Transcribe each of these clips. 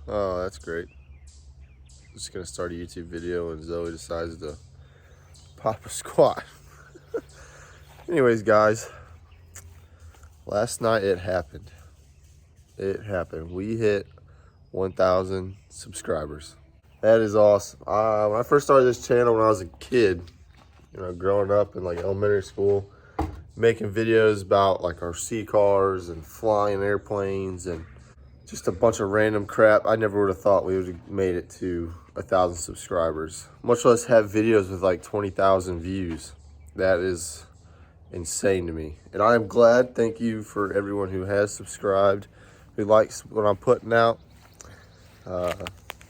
Oh, that's great. Just gonna start a YouTube video and Zoe decides to pop a squat. Anyways, guys, last night it happened. It happened. We hit 1,000 subscribers. That is awesome. When I first started this channel when I was a kid, growing up in like elementary school, making videos about like our sea cars and flying airplanes and just a bunch of random crap. I never would have thought we would have made it to 1,000 subscribers, much less have videos with like 20,000 views. That is insane to me. And I am glad. Thank you for everyone who has subscribed, who likes what I'm putting out.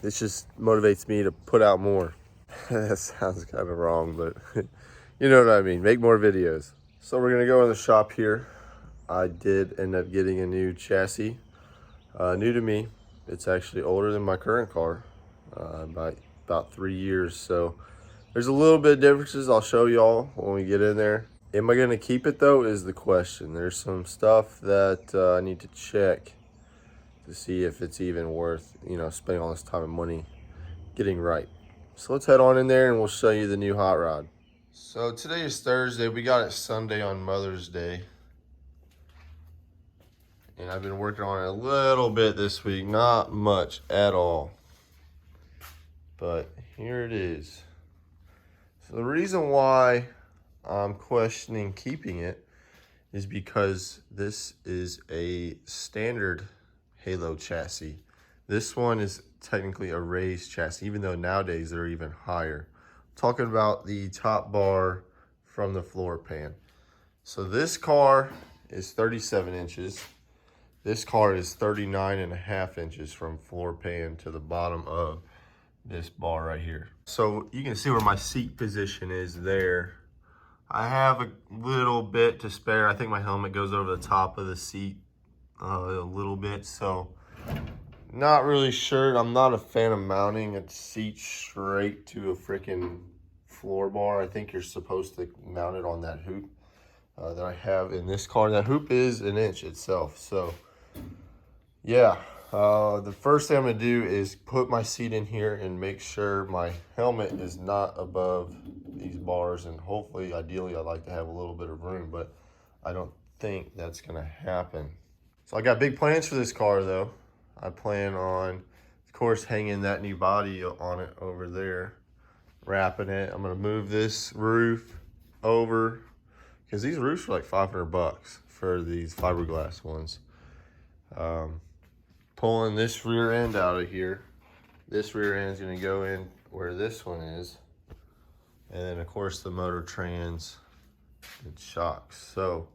This just motivates me to put out more. That sounds kind of wrong, but you know what I mean. Make more videos. So we're gonna go in the shop here. I did end up getting a new chassis. New to me. It's actually older than my current car by about 3 years. So there's a little bit of differences I'll show y'all when we get in there. Am I gonna keep it though is the question. There's some stuff that I need to check to see if it's even worth, spending all this time and money getting right. So let's head on in there and we'll show you the new hot rod. So today is Thursday. We got it Sunday on Mother's Day. And I've been working on it a little bit this week, not much at all. But here it is. So the reason why I'm questioning keeping it is because this is a standard Halo chassis. This one is technically a raised chassis, even though nowadays they're even higher. I'm talking about the top bar from the floor pan. So this car is 37 inches. This car is 39.5 inches from floor pan to the bottom of this bar right here. So you can see where my seat position is there. I have a little bit to spare. I think my helmet goes over the top of the seat a little bit, so not really sure. I'm not a fan of mounting a seat straight to a freaking floor bar. I think you're supposed to mount it on that hoop that I have in this car. That hoop is an inch itself, so yeah. The first thing I'm gonna do is put my seat in here and make sure my helmet is not above these bars, and hopefully, ideally, I'd like to have a little bit of room, but I don't think that's gonna happen. So I got big plans for this car though. I plan on, of course, hanging that new body on it over there, wrapping it. I'm gonna move this roof over, because these roofs are like 500 bucks for these fiberglass ones. Pulling this rear end out of here. This rear end is gonna go in where this one is. And then of course the motor trans and shocks. So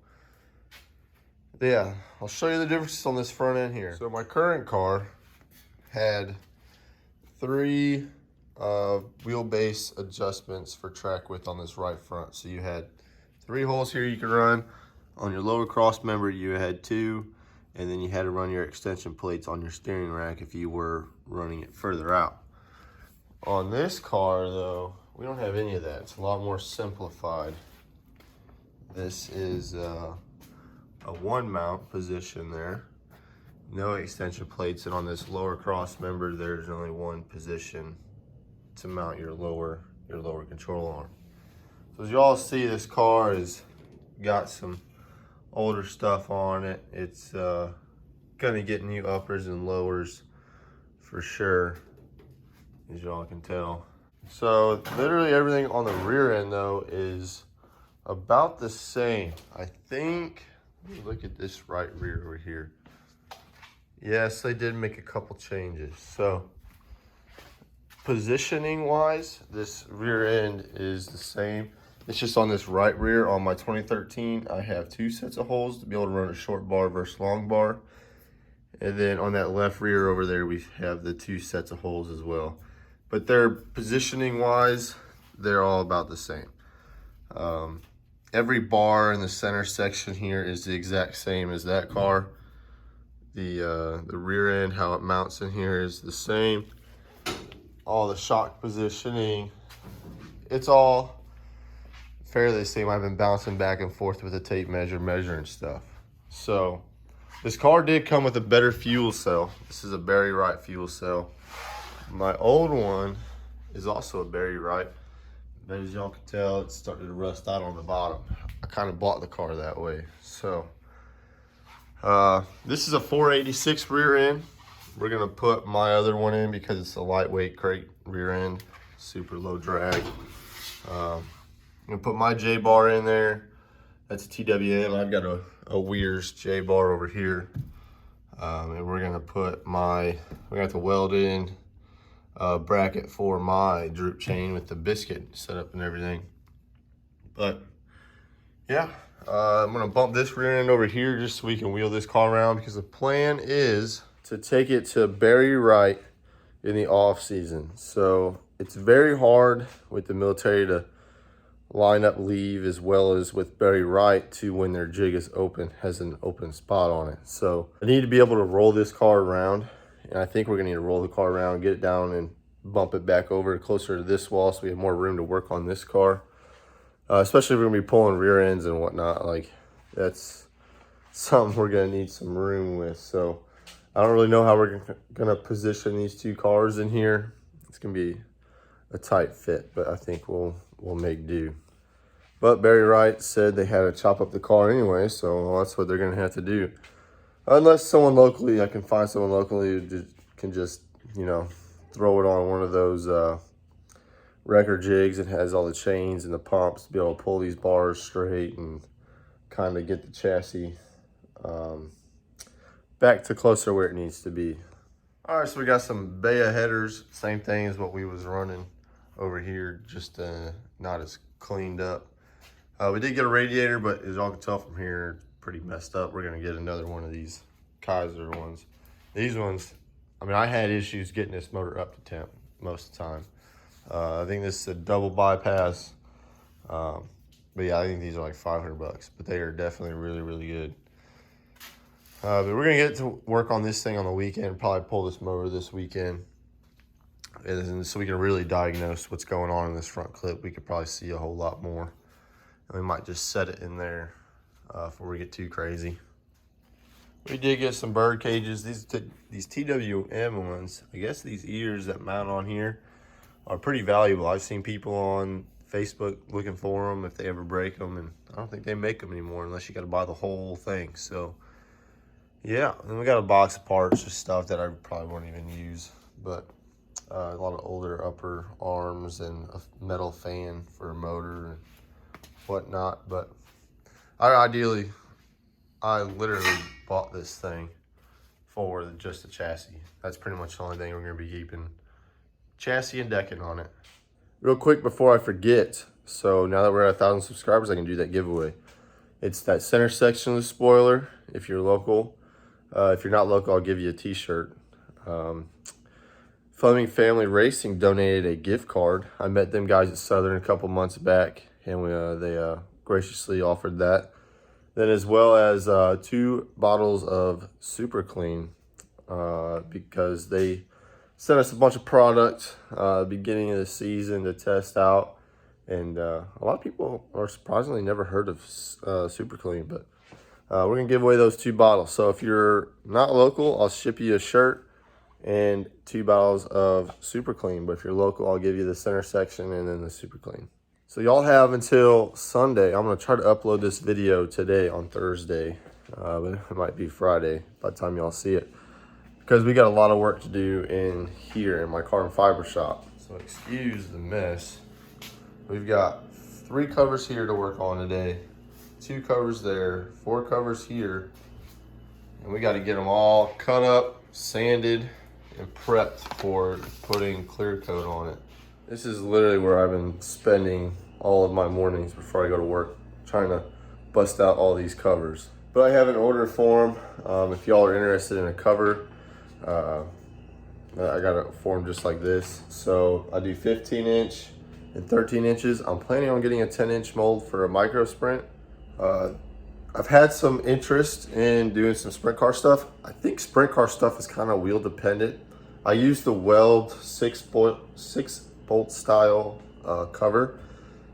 yeah, I'll show you the differences on this front end here. So my current car had 3 wheelbase adjustments for track width on this right front. So you had 3 holes here you could run. On your lower cross member you had 2, and then you had to run your extension plates on your steering rack if you were running it further out. On this car though, we don't have any of that. It's a lot more simplified. This is a 1 mount position there, no extension plates, and on this lower cross member there's only 1 position to mount your lower control arm. So as you all see, this car has got some older stuff on it. It's gonna get new uppers and lowers for sure, as y'all can tell. So literally everything on the rear end though is about the same. I think, look at this right rear over here. Yes, they did make a couple changes. So positioning wise, this rear end is the same. It's just on this right rear. On my 2013, I have 2 sets of holes to be able to run a short bar versus long bar. And then on that left rear over there, we have the 2 sets of holes as well. But they're positioning wise, they're all about the same. Every bar in the center section here is the exact same as that car. The rear end, how it mounts in here is the same. All the shock positioning, it's all fairly the same. I've been bouncing back and forth with a tape measure, measuring stuff. So This car did come with a better fuel cell. This is a Berry Wright fuel cell. My old one is also a Berry Wright, but as y'all can tell, it's starting to rust out on the bottom. I kind of bought the car that way. So this is a 486 rear end. We're gonna put my other one in because it's a lightweight crate rear end, super low drag. I'm gonna put my J-bar in there. That's a TWM. I've got a Weir's J-bar over here. And we're gonna put we're gonna have to weld in a bracket for my droop chain with the biscuit setup and everything. But yeah, I'm gonna bump this rear end over here just so we can wheel this car around, because the plan is to take it to Berry Wright in the off season. So it's very hard with the military to line up leave as well as with Berry Wright to when their jig is open, has an open spot on it. So I need to be able to roll this car around, and I think we're gonna need to roll the car around, get it down and bump it back over closer to this wall so we have more room to work on this car. Especially if we're gonna be pulling rear ends and whatnot. Like, that's something we're gonna need some room with. So I don't really know how we're gonna position these two cars in here. It's gonna be a tight fit, but I think we'll make do. But Berry Wright said they had to chop up the car anyway, so that's what they're gonna have to do. Unless someone locally, I can find someone locally who can just, you know, throw it on one of those wrecker jigs that has all the chains and the pumps to be able to pull these bars straight and kind of get the chassis back to closer where it needs to be. All right, so we got some Bea headers, same thing as what we was running over here, just not as cleaned up. We did get a radiator, but as y'all can tell from here, it's pretty messed up. We're gonna get another one of these Kaiser ones. These ones, I mean, I had issues getting this motor up to temp most of the time. I think this is a double bypass. But yeah, I think these are like 500 bucks, but they are definitely really, really good. But we're gonna get to work on this thing on the weekend, probably pull this motor this weekend. And so we can really diagnose what's going on in this front clip. We could probably see a whole lot more. And we might just set it in there before we get too crazy. We did get some bird cages. These TWM ones, I guess these ears that mount on here are pretty valuable. I've seen people on Facebook looking for them if they ever break them, and I don't think they make them anymore unless you got to buy the whole thing. So yeah, and we got a box of parts, just stuff that I probably won't even use, but a lot of older upper arms and a metal fan for a motor and whatnot. But I literally bought this thing for just the chassis. That's pretty much the only thing we're gonna be keeping. Chassis and decking on it. Real quick before I forget, so now that we're at 1,000 subscribers, I can do that giveaway. It's that center section of the spoiler, if you're local. If you're not local, I'll give you a t-shirt. Fleming Family Racing donated a gift card. I met them guys at Southern a couple months back, and they graciously offered that. Then as well as 2 bottles of Super Clean, because they sent us a bunch of product beginning of the season to test out. And a lot of people are surprisingly never heard of Super Clean, but we're gonna give away those 2 bottles. So if you're not local, I'll ship you a shirt and 2 bottles of Super Clean. But if you're local, I'll give you the center section and then the Super Clean. So y'all have until Sunday. I'm gonna try to upload this video today on Thursday, but it might be Friday by the time y'all see it, because we got a lot of work to do in here in my carbon fiber shop. So excuse the mess. We've got 3 covers here to work on today, 2 covers there, 4 covers here, and we got to get them all cut up, sanded, and prepped for putting clear coat on it. This is literally where I've been spending all of my mornings before I go to work, trying to bust out all these covers. But I have an order form. If y'all are interested in a cover, I got a form just like this. So I do 15-inch and 13 inches. I'm planning on getting a 10-inch mold for a micro sprint. I've had some interest in doing some sprint car stuff. I think sprint car stuff is kind of wheel dependent. I use the Weld 6-bolt style cover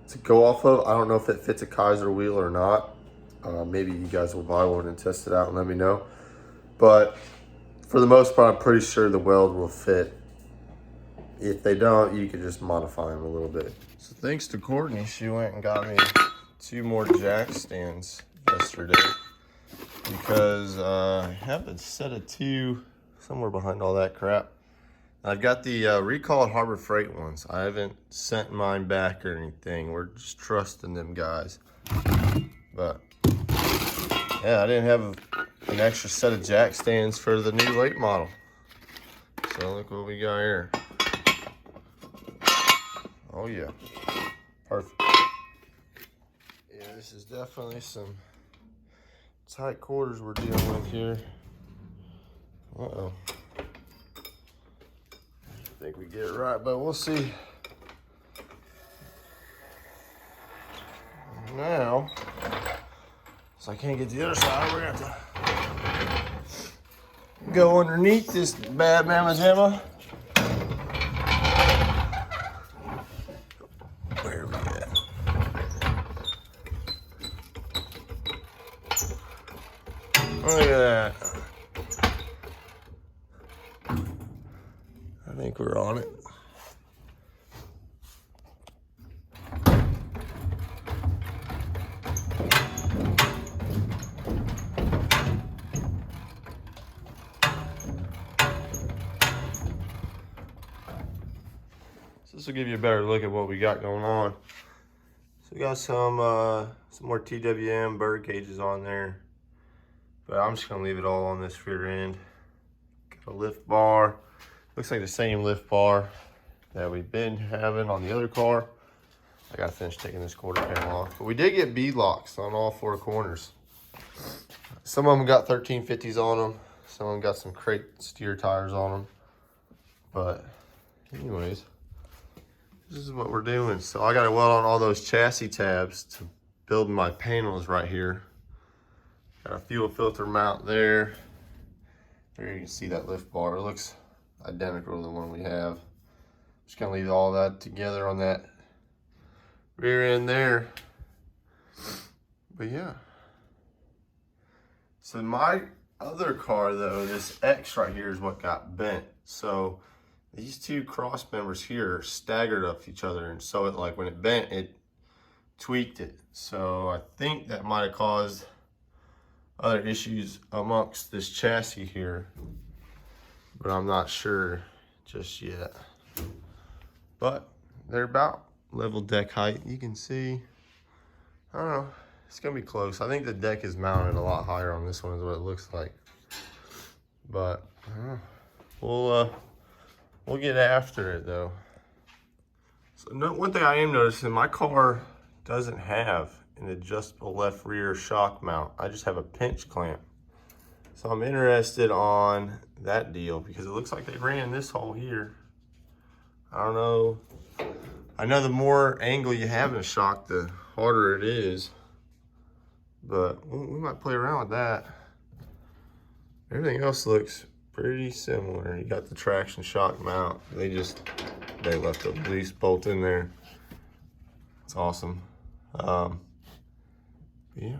to go off of. I don't know if it fits a Kaiser wheel or not. Maybe you guys will buy one and test it out and let me know. but for the most part, I'm pretty sure the weld will fit. If they don't, you can just modify them a little bit. So thanks to Courtney, she went and got me 2 more jack stands yesterday, because I have a set of 2 somewhere behind all that crap. I've got the recalled Harbor Freight ones. I haven't sent mine back or anything. We're just trusting them guys. But yeah, I didn't have an extra set of jack stands for the new late model. So look what we got here. Oh yeah, perfect. Yeah, this is definitely some tight quarters we're dealing with here. Uh-oh. I think we get it right, but we'll see. Now, so I can't get to the other side, we're gonna have to go underneath this bad mamma jamma. Where are we at? Look at that. I think we're on it. So this will give you a better look at what we got going on. So we got some more TWM bird cages on there, but I'm just gonna leave it all on this rear end. Got a lift bar. Looks like the same lift bar that we've been having on the other car. I gotta finish taking this quarter panel off. But we did get bead locks on all 4 corners. Some of them got 1350s on them. Some of them got some crate steer tires on them. But anyways, this is what we're doing. So I gotta weld on all those chassis tabs to build my panels right here. Got a fuel filter mount there. There you can see that lift bar. It looks identical to the one we have. Just gonna leave all that together on that rear end there. But yeah. So my other car though, this X right here is what got bent. So these 2 cross members here are staggered up each other, and so it, like when it bent, it tweaked it. So I think that might have caused other issues amongst this chassis here, but I'm not sure just yet. But they're about level deck height. You can see, I don't know, it's gonna be close. I think the deck is mounted a lot higher on this one is what it looks like. But I don't know. We'll get after it though. So one thing I am noticing, my car doesn't have an adjustable left rear shock mount. I just have a pinch clamp. So I'm interested on that deal because it looks like they ran this hole here. I don't know. I know the more angle you have in a shock, the harder it is. But we might play around with that. Everything else looks pretty similar. You got the traction shock mount. They left a loose bolt in there. It's awesome. Yeah.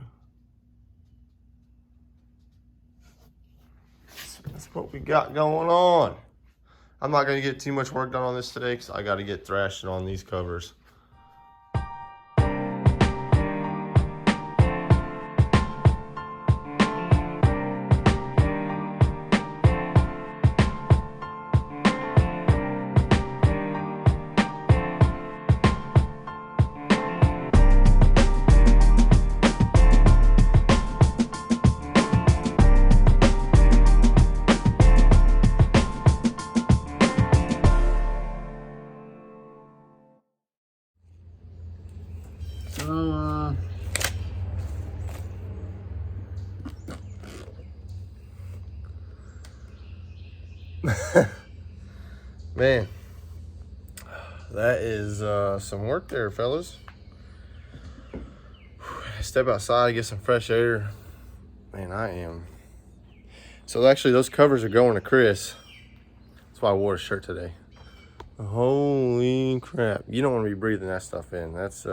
That's what we got going on. I'm not gonna get too much work done on this today because I gotta get thrashing on these covers. Man, that is some work there, fellas. Step outside, get some fresh air. Man, I am. So actually, those covers are going to Chris. That's why I wore a shirt today. Holy crap. You don't want to be breathing that stuff in. That's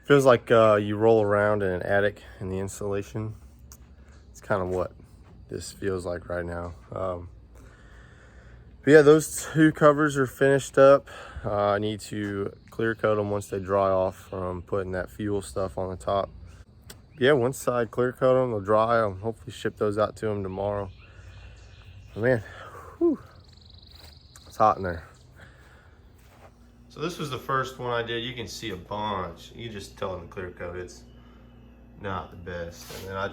feels like you roll around in an attic in the insulation. It's kind of what this feels like right now. But yeah, those two covers are finished up. I need to clear coat them once they dry off from putting that fuel stuff on the top. Yeah, once I clear coat them, they'll dry. I'll hopefully ship those out to them tomorrow. But man, whew, it's hot in there. So this was the first one I did. You can see a bunch. You just tell them to clear coat. It's not the best. And then I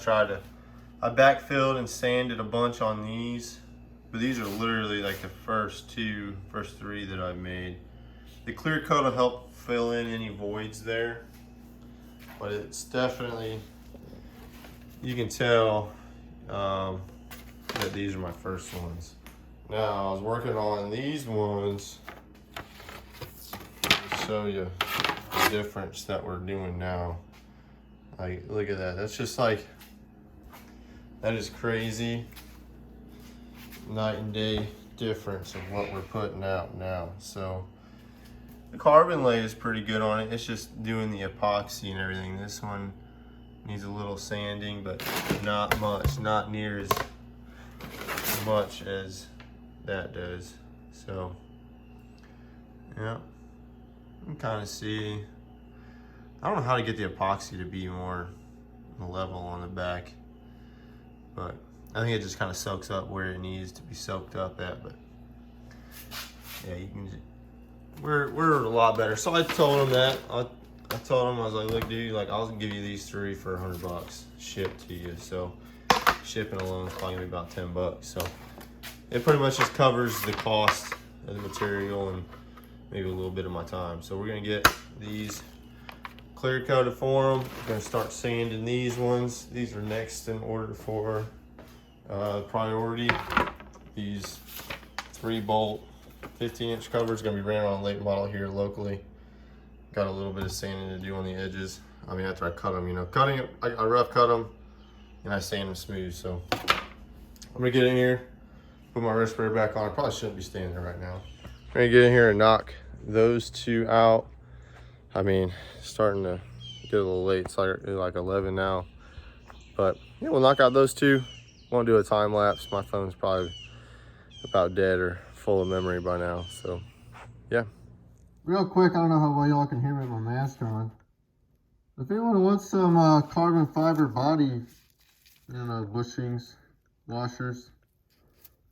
backfilled and sanded a bunch on these. But these are literally like the first three that I made. The clear coat will help fill in any voids there. But it's definitely, you can tell that these are my first ones. Now I was working on these ones to show you the difference that we're doing now. Like, look at that. That's just like, that is crazy. Night and day difference of what we're putting out now. So the carbon lay is pretty good on it. It's just doing the epoxy and everything. This one needs a little sanding, but not much, not near as much as that does. So yeah, you can kind of see. I don't know how to get the epoxy to be more level on the back, but I think it just kind of soaks up where it needs to be soaked up at. But yeah, you can. We're a lot better. So I told him that. I told him, I was like, look, dude, like I'll give you these three for $100 shipped to you. So shipping alone is probably gonna be about $10. So it pretty much just covers the cost of the material and maybe a little bit of my time. So we're gonna get these clear coated for them. We're gonna start sanding these ones. These are next in order for priority. These 3-bolt 15-inch covers gonna be ran on a late model here locally. Got a little bit of sanding to do on the edges. I mean, after I cut them, you know, cutting it, I rough cut them and I sand them smooth. So I'm gonna get in here, put my respirator back on. I probably shouldn't be standing there right now. I'm gonna get in here and knock those two out. I mean, starting to get a little late. It's like 11 now, but yeah, we'll knock out those two. Won't do a time lapse. My phone's probably about dead or full of memory by now. So yeah. Real quick, I don't know how well y'all can hear me with my mask on. If anyone wants some carbon fiber body, bushings, washers,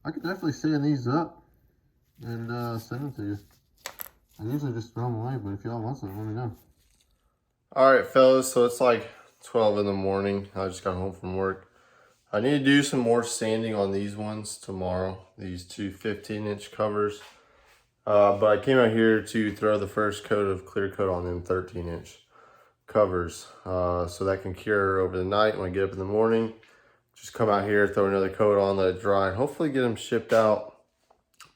I could definitely sand these up and send them to you. I usually just throw them away, but if y'all want some, let me know. All right, fellas, so it's like 12 in the morning. I just got home from work. I need to do some more sanding on these ones tomorrow, these two 15-inch covers. But I came out here to throw the first coat of clear coat on them 13-inch covers. So that can cure over the night. When I get up in the morning, just come out here, throw another coat on, let it dry, and hopefully get them shipped out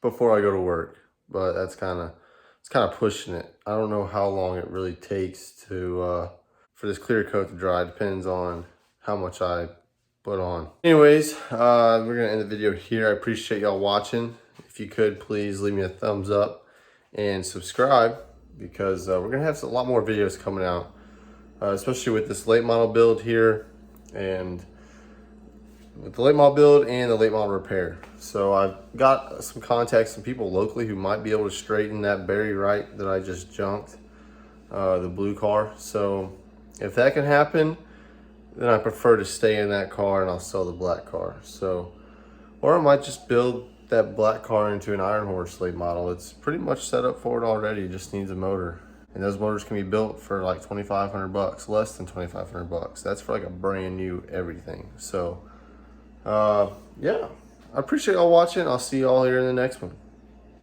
before I go to work. But that's it's kind of pushing it. I don't know how long it really takes to for this clear coat to dry. It depends on how much I put on. Anyways, we're gonna end the video here. I appreciate y'all watching. If you could, please leave me a thumbs up and subscribe, because we're gonna have a lot more videos coming out, especially with this late model build here, and with the late model build and the late model repair. So I've got some contacts, some people locally who might be able to straighten that Barry Wright that I just junked, the blue car. So if that can happen, then I prefer to stay in that car and I'll sell the black car. So, or I might just build that black car into an Iron Horse late model. It's pretty much set up for it already. It just needs a motor. And those motors can be built for like $2,500, less than $2,500. That's for like a brand new everything. So, yeah, I appreciate y'all watching. I'll see y'all here in the next one.